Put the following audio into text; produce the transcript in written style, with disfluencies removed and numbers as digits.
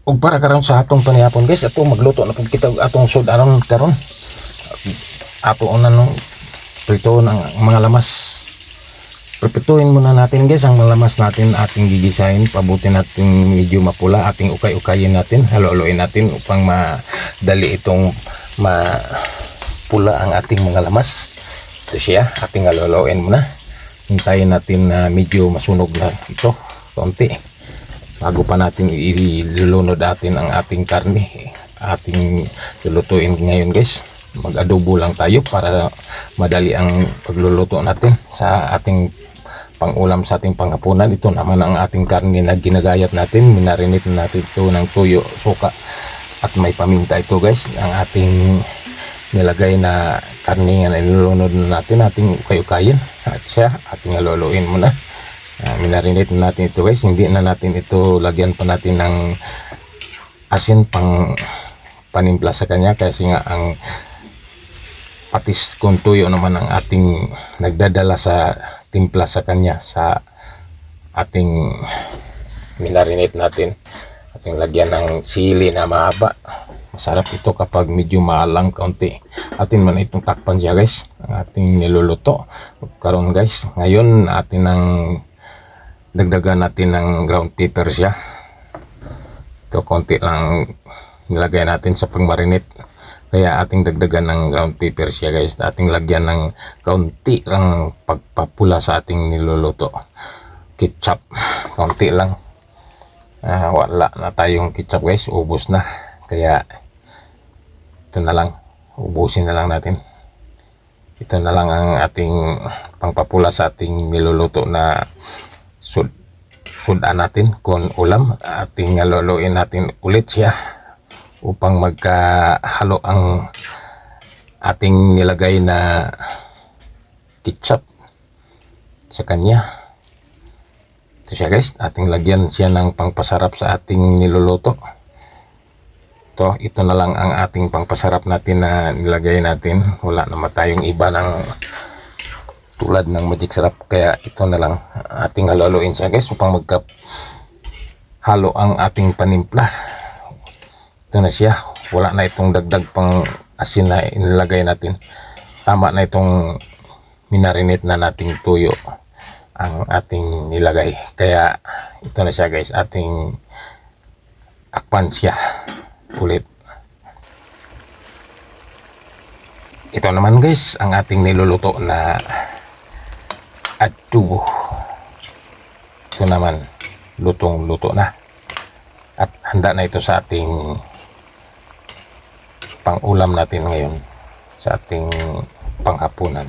ug para karon sa atong panihapon guys, ato magluto na pud kita atong sud aron karon. Ato una no prito ang mga lamas. Prepituhin muna natin guys ang malamas natin, ating gigisahin, pabutin natin medyo mapula, ating ukay-ukayin natin, halo-haloin natin upang madali itong mapula ang ating mga lamas. Ito siya, ating halo-haloin muna. Hintayin natin na medyo masunog na ito, konti. Bago pa natin ilulunod natin ang ating karne, ating lulutuin ngayon guys. Mag-adobo lang tayo para madali ang pagluluto natin sa ating pang-ulam sa ating panghapunan. Ito naman ang ating karne na ginagayat natin, minarinate natin ito ng tuyo, suka at may paminta. Ito guys ang ating nilagay na karne na nilulunod natin, ating ukay-ukayin at siya ating haluluin muna. Minarinate natin ito guys, hindi na natin ito lagyan pa natin ng asin pang panimpla sa kanya kasi nga ang patis kung tuyo naman ang ating nagdadala sa timpla sa kanya sa ating minarinate natin. Ating lagyan ng sili na mahaba, masarap ito kapag medyo maalang kaunti. Atin man itong takpan siya guys, ang ating niluluto karon guys. Ngayon atin ang dagdagan natin ng ground pepper siya. Ito konti lang nilagay natin sa pangmarinate, kaya ating dagdagan ng ground pepper siya guys. Ating lagyan ng kaunti lang pagpapula sa ating niluluto. Ketchup, kaunti lang. Wala na tayong ketchup guys, ubos na. Kaya ito na lang, ubusin na lang natin. Ito na lang ang ating pangpapula sa ating niluluto na sudan natin kung ulam. Ating haluluin natin ulit siya upang magkahalo ang ating nilagay na ketchup sa kanya. Ito siya guys, ating lagyan siya ng pangpasarap sa ating niluluto. Ito na lang ang ating pangpasarap natin na nilagay natin. Wala naman tayong iba ng tulad ng magic sarap, kaya ito na lang ating haluin siya guys upang magkahalo ang ating panimpla. Ito na siya, wala na itong dagdag pang asin na inilagay natin. Tama na itong minarinate na nating tuyo ang ating nilagay. Kaya ito na siya guys, ating takpan siya ulit. Ito naman guys ang ating niluluto na adobo. Ito naman lutong-luto na at handa na ito sa ating pang-ulam natin ngayon sa ating panghapunan.